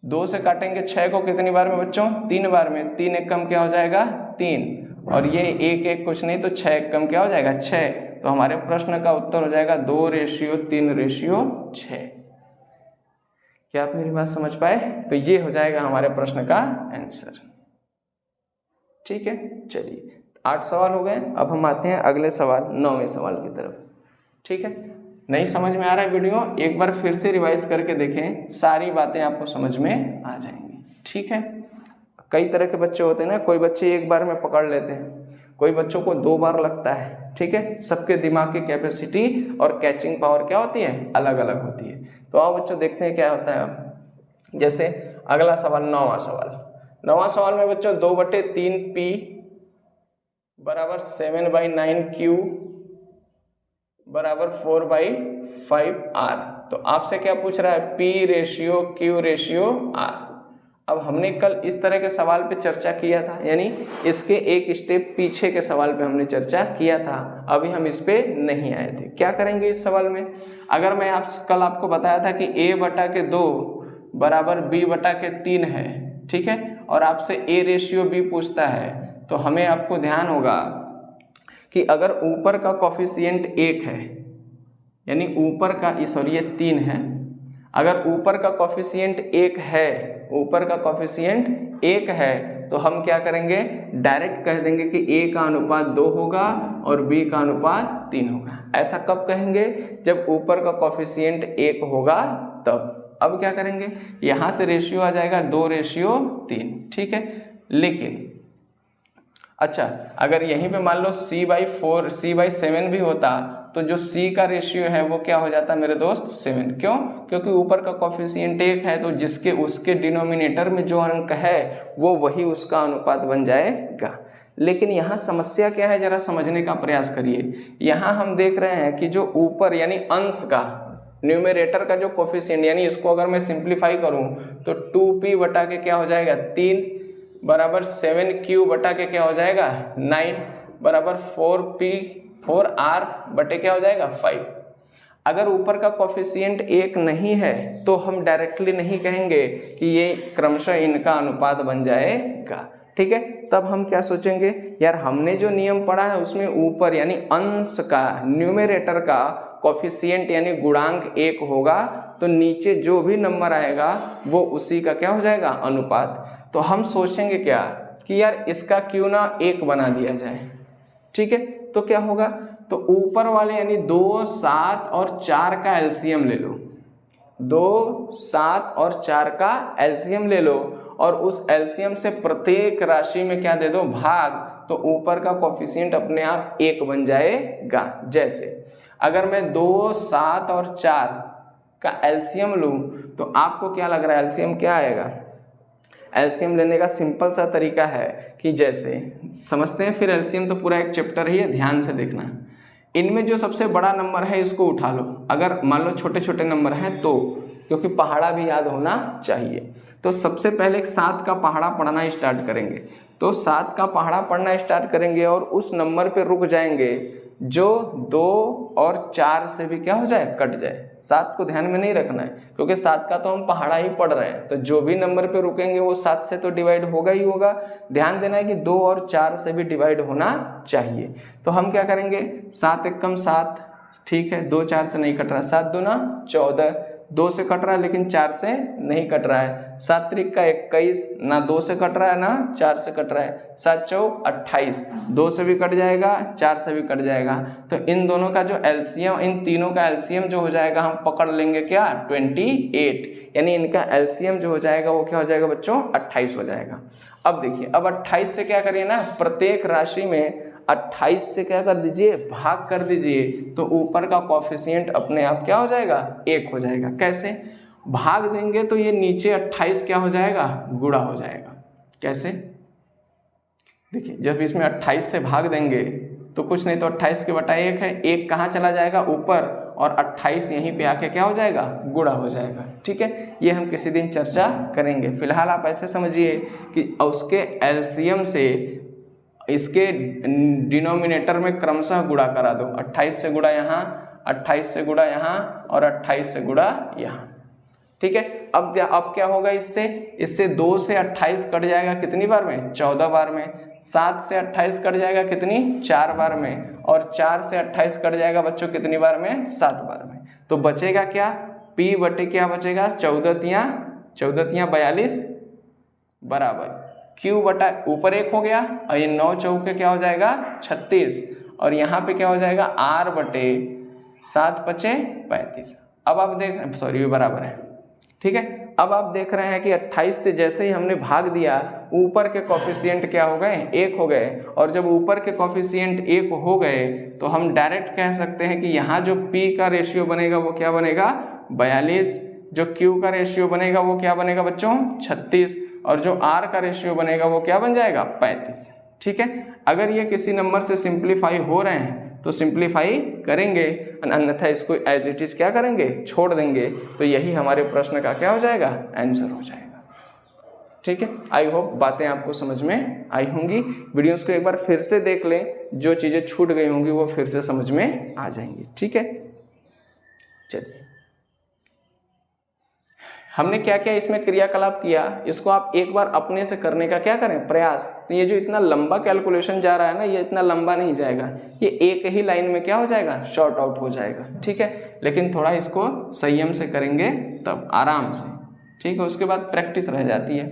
2 से काटेंगे 6 को कितनी बार में बच्चों, 3 बार में। 3 एक कम क्या हो जाएगा, 3, और ये 1 1 कुछ नहीं तो 6 एक कम क्या हो जाएगा, 6। तो हमारे प्रश्न का उत्तर हो जाएगा 2:3:6। क्या आप मेरी बात समझ पाए? तो ये हो जाएगा हमारे प्रश्न का आंसर। ठीक है, चलिए 8 सवाल हो गए। अब हम आते हैं अगले सवाल 9वें सवाल की तरफ। ठीक है, नहीं समझ में आ रहा है वीडियो, एक बार फिर से रिवाइज करके देखें, सारी बातें आपको समझ में आ जाएंगी। ठीक है, कई तरह के बच्चे होते हैं ना, कोई बच्चे एक बार में पकड़ लेते हैं, कोई बच्चों को 2 बार लगता है। ठीक है, सबके दिमाग की कैपेसिटी और कैचिंग पावर क्या होती है, अलग अलग होती है। तो आओ बच्चों देखते हैं क्या होता है अब। जैसे अगला सवाल 9वां सवाल। 9वां सवाल में बच्चों 2/3p बराबर 7/9q बराबर 4/5r। तो आपसे क्या पूछ रहा है, p ratio q ratio r। अब हमने कल इस तरह के सवाल पे चर्चा किया था, यानी इसके एक स्टेप पीछे के सवाल पे हमने चर्चा किया था, अभी हम इस पे नहीं आए थे। क्या करेंगे इस सवाल में, अगर मैं कल आपको बताया था कि a/2 बराबर b/3 है, ठीक है, और आपसे a रेशियो b पूछता है, तो हमें आपको ध्यान होगा कि अगर ऊपर का कोफिशिएंट 1 है, यानी ऊपर का ये 3 है, अगर ऊपर का कोफिशिएंट 1 है, ऊपर का कोफिशिएंट 1 है, तो हम क्या करेंगे, डायरेक्ट कह देंगे कि a का अनुपात 2 होगा और b का अनुपात 3 होगा। ऐसा कब कहेंगे, जब ऊपर का कोफिशिएंट 1 होगा तब। अब क्या करेंगे, यहाँ से रेशियो आ जाएगा 2:3। ठीक है, लेकिन अच्छा अगर यहीं पे मान लो c/4 c/7 भी होता तो जो c का रेशियो है वो क्या हो जाता मेरे दोस्त, 7। क्यों? क्योंकि ऊपर का कोफिशिएंट 1 है, तो जिसके उसके डिनोमिनेटर में जो अंक है वो वही उसका अनुपात बन जाएगा। लेकिन यहाँ समस्या क्या है, जरा समझने का प्रयास करिए। यहाँ हम देख रहे हैं कि जो ऊपर यानी अंश का न्यूमरेटर का जो कोफिशिएंट, यानी इसको अगर मैं सिंप्लीफाई करूँ तो 2p बटा के क्या हो जाएगा, 3 बराबर 7q बटा के क्या हो जाएगा, 9 बराबर 4r बटे क्या हो जाएगा, 5। अगर ऊपर का कोफिशिएंट 1 नहीं है तो हम डायरेक्टली नहीं कहेंगे कि ये क्रमशः इनका अनुपात बन जाएगा। ठीक है, तब हम क्या सोचेंगे, यार हमने जो नियम पढ़ा है उसमें ऊपर यानी अंश का न्यूमरेटर का कोफिशिएंट यानी गुणांक 1 होगा, तो नीचे जो भी नंबर आएगा वो उसी का क्या हो जाएगा, अनुपात। तो हम सोचेंगे क्या कि यार इसका क्यों ना 1 बना दिया जाए। ठीक है, तो क्या होगा, तो ऊपर वाले यानी 2, 7 और 4 का एलसीएम ले लो, 2, 7 और 4 का एलसीएम ले लो, और उस एलसीएम से प्रत्येक राशि में क्या दे दो, भाग, तो ऊपर का कोफिशिएंट अपने आप 1 बन जाएगा। जैसे अगर मैं 2, 7 और 4 का एलसीएम लूँ तो आपको क्या लग रहा है, एलसीएम क्या आएगा। एलसीएम लेने का सिंपल सा तरीका है कि जैसे समझते हैं, फिर एलसीएम तो पूरा एक चैप्टर ही है, ध्यान से देखना। इनमें जो सबसे बड़ा नंबर है इसको उठा लो, अगर मान लो छोटे छोटे नंबर हैं क्योंकि पहाड़ा भी याद होना चाहिए। तो सबसे पहले 7 का पहाड़ा पढ़ना स्टार्ट करेंगे। तो 7 का पहाड़ा पढ़ना स्टार्ट करेंगे और उस नंबर पे रुक जाएंगे जो 2 और 4 से भी क्या हो जाए, कट जाए। 7 को ध्यान में नहीं रखना है क्योंकि 7 का तो हम पहाड़ा ही पढ़ रहे हैं, तो जो भी नंबर पे रुकेंगे वो 7 से तो डिवाइड होगा ही होगा। ध्यान देना है कि 2 और 4 से भी डिवाइड होना चाहिए। तो हम क्या करेंगे, 7 एकम 7, ठीक है, 2 4 से नहीं कट रहा, 7 दूना 14, 2 से कट रहा है लेकिन 4 से नहीं कट रहा है, 7 त्रिक का 21, ना 2 से कट रहा है ना 4 से कट रहा है, 7 चौक 28, 2 से भी कट जाएगा 4 से भी कट जाएगा। तो इन दोनों का जो एलसीएम, इन तीनों का एलसीएम जो हो जाएगा हम पकड़ लेंगे क्या, 28, यानी इनका एलसीएम जो हो जाएगा वो क्या हो जाएगा बच्चों, 28 हो जाएगा। अब देखिए, अब 28 से क्या करिए ना, प्रत्येक राशि में 28 से क्या कर दीजिए, भाग कर दीजिए, तो ऊपर का कोफिशिएंट अपने आप क्या हो जाएगा, 1 हो जाएगा। कैसे भाग देंगे तो ये नीचे 28 क्या हो जाएगा, गुणा हो जाएगा। कैसे, देखिए जब इसमें 28 से भाग देंगे तो कुछ नहीं तो 28 के बटा 1 है, 1 कहाँ चला जाएगा, ऊपर, और 28 यहीं पे आके क्या हो जाएगा, गुणा हो जाएगा। ठीक है, ये हम किसी दिन चर्चा करेंगे। फिलहाल आप ऐसे समझिए कि उसके एलसीएम से इसके डिनोमिनेटर में क्रमशः गुणा करा दो, 28 से गुणा यहाँ, 28 से गुणा यहाँ और 28 से गुणा यहाँ। ठीक है, अब क्या होगा, इससे 2 से 28 कट जाएगा कितनी बार में, 14 बार में। 7 से 28 कट जाएगा कितनी, 4 बार में। और 4 से 28 कट जाएगा बच्चों कितनी बार में, 7 बार में। तो बचेगा क्या, P बटे क्या बचेगा, 14 तियां 42 बराबर Q बटा ऊपर 1 हो गया, और ये 9 चौके क्या हो जाएगा, 36, और यहाँ पे क्या हो जाएगा, R बटे 7 पचे 35। अब आप देख रहे हैं, सॉरी ये बराबर है। ठीक है, अब आप देख रहे हैं कि 28 से जैसे ही हमने भाग दिया, ऊपर के कोफिशिएंट क्या हो गए, 1 हो गए। और जब ऊपर के कोफिशिएंट 1 हो गए तो हम डायरेक्ट कह सकते हैं कि यहाँ जो P का रेशियो बनेगा वो क्या बनेगा, 42, जो Q का रेशियो बनेगा वो क्या बनेगा बच्चों, 36, और जो R का रेशियो बनेगा वो क्या बन जाएगा, 35। ठीक है, अगर ये किसी नंबर से सिंप्लीफाई हो रहे हैं तो सिंप्लीफाई करेंगे, अन्यथा इसको एज इट इज क्या करेंगे, छोड़ देंगे। तो यही हमारे प्रश्न का क्या हो जाएगा, आंसर हो जाएगा। ठीक है, आई होप बातें आपको समझ में आई होंगी। वीडियोस को एक बार फिर से देख लें, जो चीज़ें छूट गई होंगी वो फिर से समझ में आ जाएंगी। ठीक है, चलिए, हमने क्या क्या इसमें क्रियाकलाप किया, इसको आप एक बार अपने से करने का क्या करें, प्रयास। तो ये जो इतना लंबा कैलकुलेशन जा रहा है ना, ये इतना लंबा नहीं जाएगा, ये एक ही लाइन में क्या हो जाएगा, शॉर्ट आउट हो जाएगा। ठीक है, लेकिन थोड़ा इसको संयम से करेंगे तब, आराम से। ठीक है, उसके बाद प्रैक्टिस रह जाती है।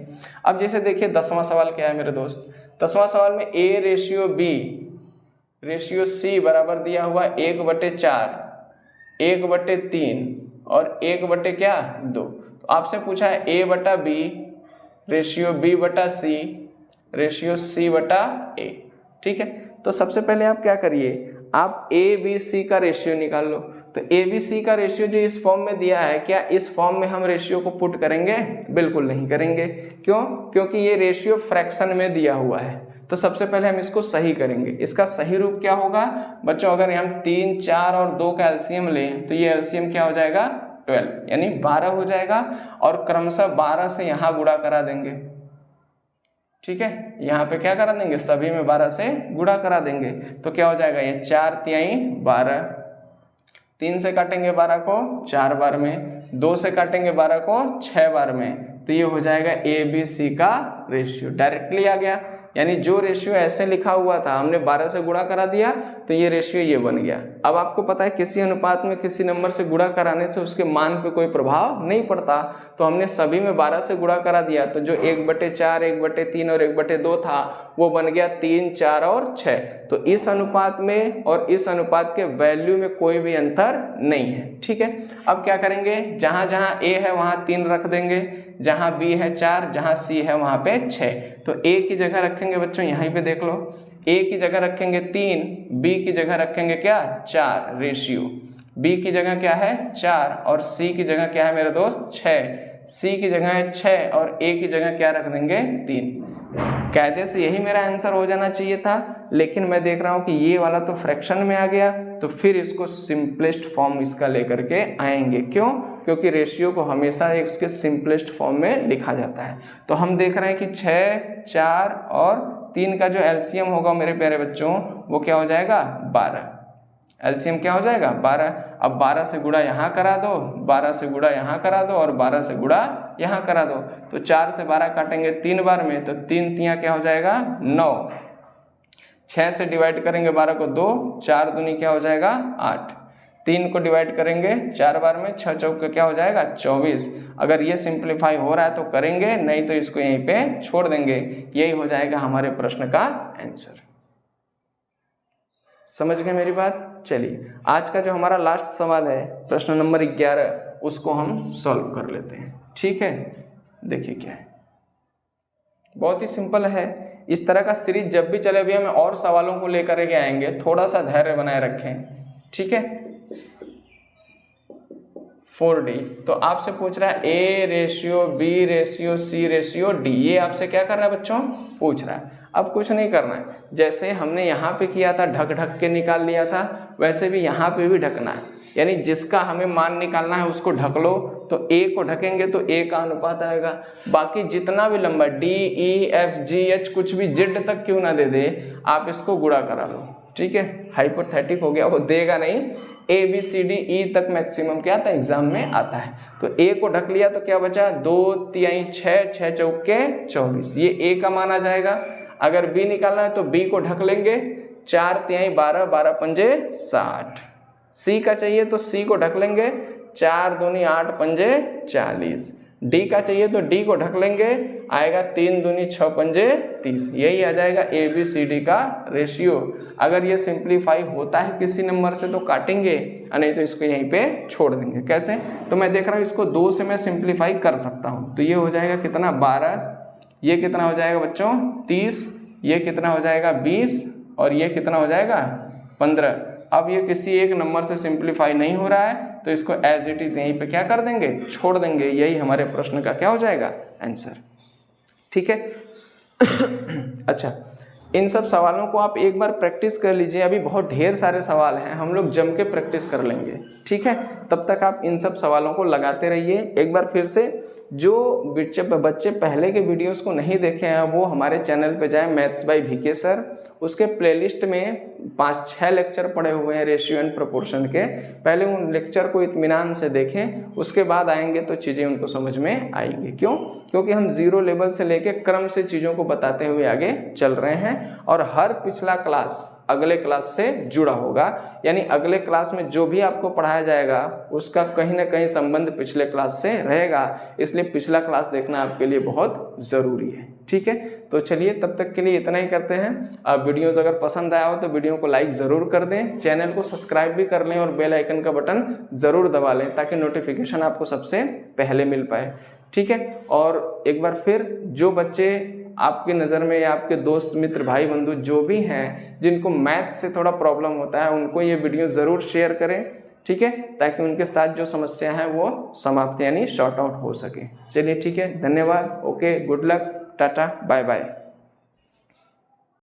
अब जैसे देखिए 10वां सवाल क्या है मेरे दोस्त, 10वां सवाल में A ratio B ratio C बराबर दिया हुआ 1/4, 1/3 और 1 क्या 2। तो आपसे पूछा है A बटा B रेशियो B बटा C रेशियो C बटा A। ठीक है, तो सबसे पहले आप क्या करिए, आप A B C का रेशियो निकाल लो। तो A B C का रेशियो जो इस फॉर्म में दिया है, क्या इस फॉर्म में हम रेशियो को पुट करेंगे, बिल्कुल नहीं करेंगे। क्यों, क्योंकि ये रेशियो फ्रैक्शन में दिया हुआ है। तो सबसे पहले हम इसको सही करेंगे। इसका सही रूप क्या होगा बच्चों, अगर हम 3, 4 और 2 का एलसीएम लें तो ये एलसीएम क्या हो जाएगा, 12, यानी 12 हो जाएगा। और क्रमशः 12 से यहाँ गुणा करा देंगे। ठीक है, यहाँ पे क्या करा देंगे, सभी में 12 से गुणा करा देंगे। तो क्या हो जाएगा, ये 4 तिहाई 12, 3 से काटेंगे 12 को 4 बार में, 2 से काटेंगे 12 को 6 बार में। तो ये हो जाएगा ABC का रेशियो, डायरेक्टली आ गया। यानी जो रेशियो ऐसे लिखा हुआ था हमने 12 से गुणा करा दिया तो ये रेशियो ये बन गया। अब आपको पता है किसी अनुपात में किसी नंबर से गुणा कराने से उसके मान पे कोई प्रभाव नहीं पड़ता। तो हमने सभी में 12 से गुणा करा दिया, तो जो 1/4, 1/3 और 1/2 था वो बन गया 3, 4 और 6। तो इस अनुपात में और इस अनुपात के वैल्यू में कोई भी अंतर नहीं है। ठीक है, अब क्या करेंगे, जहाँ जहाँ A है वहाँ 3 रख देंगे, जहाँ B है 4, जहाँ C है वहाँ पे 6। तो A की जगह रखेंगे बच्चों, यहीं पे देख लो, A की जगह रखेंगे 3, B की जगह रखेंगे क्या 4, रेशियो B की जगह क्या है 4 और C की जगह क्या है मेरे दोस्त 6। C की जगह है 6 और A की जगह क्या रख देंगे 3। कायदे से यही मेरा आंसर हो जाना चाहिए था, लेकिन मैं देख रहा हूँ कि ये वाला तो फ्रैक्शन में आ गया। तो फिर इसको सिंपलेस्ट फॉर्म इसका लेकर के आएंगे। क्यों, क्योंकि रेशियो को हमेशा इसके सिंपलेस्ट फॉर्म में लिखा जाता है। तो हम देख रहे हैं कि 6, 4 और 3 का जो एलसीएम होगा मेरे प्यारे बच्चों वो क्या हो जाएगा 12। एलसीएम क्या हो जाएगा 12। अब 12 से गुणा यहाँ करा दो, 12 से गुणा यहाँ करा दो और 12 से गुणा यहाँ करा दो। तो 4 से 12 काटेंगे 3 बार में, तो 3 तियाँ क्या हो जाएगा 9। 6 से डिवाइड करेंगे 12 को 2, 4 दूनी क्या हो जाएगा 8। 3 को डिवाइड करेंगे 4 बार में, 6 चौके क्या हो जाएगा 24। अगर ये सिंप्लीफाई हो रहा है तो करेंगे, नहीं तो इसको यहीं पे छोड़ देंगे। यही हो जाएगा हमारे प्रश्न का आंसर। समझ गए मेरी बात? चलिए आज का जो हमारा लास्ट सवाल है प्रश्न नंबर 11, उसको हम सॉल्व कर लेते हैं। ठीक है, देखिए क्या है, बहुत ही सिंपल है। इस तरह का सीरीज जब भी चले भी हमें और सवालों को लेकर के आएंगे, थोड़ा सा धैर्य बनाए रखें। ठीक है, 4D तो आपसे पूछ रहा है A ratio B ratio C ratio D, ये आपसे क्या कर रहा है बच्चों पूछ रहा है। अब कुछ नहीं करना है, जैसे हमने यहाँ पे किया था ढक ढक के निकाल लिया था, वैसे भी यहाँ पे भी ढकना है। यानी जिसका हमें मान निकालना है उसको ढक लो, तो A को ढकेंगे तो A का अनुपात आएगा। बाकी जितना भी लंबा D E F G H कुछ भी Z तक क्यों ना दे दे, आप इसको गुणा करा लो। ठीक है, हाइपोथेटिक हो गया, वो देगा नहीं। ABCDE तक मैक्सिमम क्या आता है एग्जाम में आता है। तो A को ढक लिया तो क्या बचा 2 तिहाई 6, 6 चौके 24, ये A का मान आ जाएगा। अगर B निकालना है तो B को ढक लेंगे, 4 तिहाई 12, 12 पंजे 60। C का चाहिए तो C को ढक लेंगे, 4 दूनी 8 पंजे 40। D का चाहिए तो D को ढक लेंगे, आएगा 3 दूनी 6 पंजे 30। यही आ जाएगा ABCD का रेशियो। अगर ये सिंप्लीफाई होता है किसी नंबर से तो काटेंगे, नहीं तो इसको यहीं पे छोड़ देंगे। कैसे? तो मैं देख रहा हूँ इसको 2 से मैं सिंप्लीफाई कर सकता हूँ। तो ये हो जाएगा कितना 12, ये कितना हो जाएगा बच्चों 30, ये कितना हो जाएगा 20 और ये कितना हो जाएगा 15। अब ये किसी एक नंबर से सिंप्लीफाई नहीं हो रहा है तो इसको एज इट इज यहीं पे क्या कर देंगे छोड़ देंगे। यही हमारे प्रश्न का क्या हो जाएगा आंसर। ठीक है। अच्छा, इन सब सवालों को आप एक बार प्रैक्टिस कर लीजिए। अभी बहुत ढेर सारे सवाल हैं, हम लोग जम के प्रैक्टिस कर लेंगे। ठीक है, तब तक आप इन सब सवालों को लगाते रहिए। एक बार फिर से जो बच्चे पहले के वीडियोस को नहीं देखे हैं वो हमारे चैनल पे जाएं, मैथ्स बाय VK सर। उसके प्लेलिस्ट में 5-6 लेक्चर पड़े हुए हैं रेशियो एंड प्रोपोर्शन के। पहले उन लेक्चर को इत्मीनान से देखें, उसके बाद आएंगे तो चीज़ें उनको समझ में आएंगी। क्यों? क्योंकि हम 0 लेवल से लेके क्रम से चीज़ों को बताते हुए आगे चल रहे हैं और हर पिछला क्लास अगले क्लास से जुड़ा होगा। यानी अगले क्लास में जो भी आपको पढ़ाया जाएगा उसका कहीं ना कहीं संबंध पिछले क्लास से रहेगा, इसलिए पिछला क्लास देखना आपके लिए बहुत ज़रूरी है। ठीक है, तो चलिए तब तक के लिए इतना ही करते हैं। अब वीडियोस अगर पसंद आया हो तो वीडियो को लाइक ज़रूर कर दें, चैनल को सब्सक्राइब भी कर लें और बेल आइकन का बटन ज़रूर दबा लें ताकि नोटिफिकेशन आपको सबसे पहले मिल पाए। ठीक है, और एक बार फिर जो बच्चे आपकी नज़र में या आपके दोस्त मित्र भाई बंधु जो भी हैं जिनको मैथ से थोड़ा प्रॉब्लम होता है उनको ये वीडियो ज़रूर शेयर करें। ठीक है, ताकि उनके साथ जो समस्या है वो समाप्त यानी शॉर्ट आउट हो सके। चलिए ठीक है, धन्यवाद, okay, good luck, tata, bye bye.